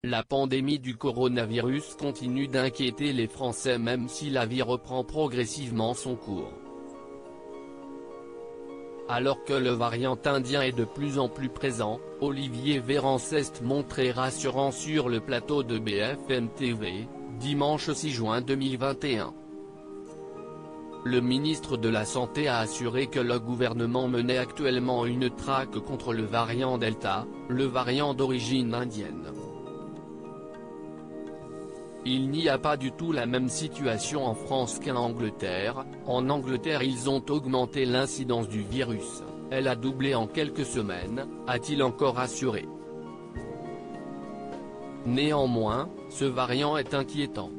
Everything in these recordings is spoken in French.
la pandémie du coronavirus continue d'inquiéter les Français même si la vie reprend progressivement son cours. Alors que le variant indien est de plus en plus présent, Olivier Véran s'est montré rassurant sur le plateau de BFM TV, dimanche 6 juin 2021. Le ministre de la Santé a assuré que le gouvernement menait actuellement une traque contre le variant Delta, le variant d'origine indienne. Il n'y a pas du tout la même situation en France qu'en Angleterre. En Angleterre ils ont augmenté l'incidence du virus, elle a doublé en quelques semaines, a-t-il encore assuré. Néanmoins, ce variant est inquiétant.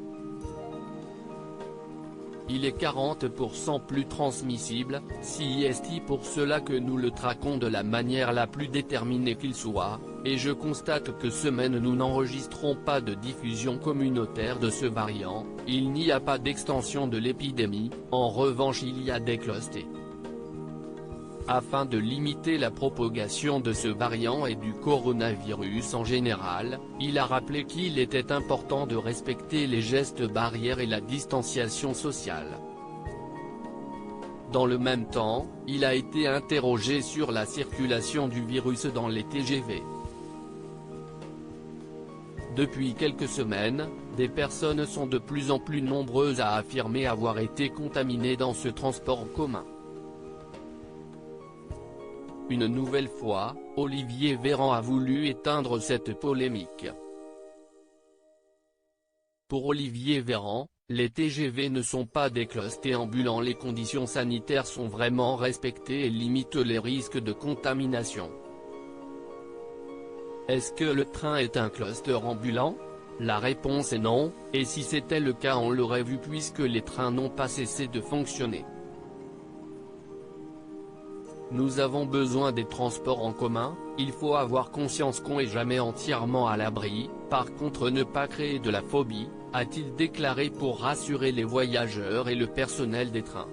Il est 40% plus transmissible, c'est pour cela que nous le traquons de la manière la plus déterminée qu'il soit, et je constate que semaine nous n'enregistrons pas de diffusion communautaire de ce variant, il n'y a pas d'extension de l'épidémie, en revanche il y a des clusters. Afin de limiter la propagation de ce variant et du coronavirus en général, il a rappelé qu'il était important de respecter les gestes barrières et la distanciation sociale. Dans le même temps, il a été interrogé sur la circulation du virus dans les TGV. Depuis quelques semaines, des personnes sont de plus en plus nombreuses à affirmer avoir été contaminées dans ce transport en commun. Une nouvelle fois, Olivier Véran a voulu éteindre cette polémique. Pour Olivier Véran, les TGV ne sont pas des clusters ambulants, les conditions sanitaires sont vraiment respectées et limitent les risques de contamination. Est-ce que le train est un cluster ambulant? La réponse est non, et si c'était le cas on l'aurait vu puisque les trains n'ont pas cessé de fonctionner. Nous avons besoin des transports en commun, il faut avoir conscience qu'on est jamais entièrement à l'abri, par contre ne pas créer de la phobie, a-t-il déclaré pour rassurer les voyageurs et le personnel des trains.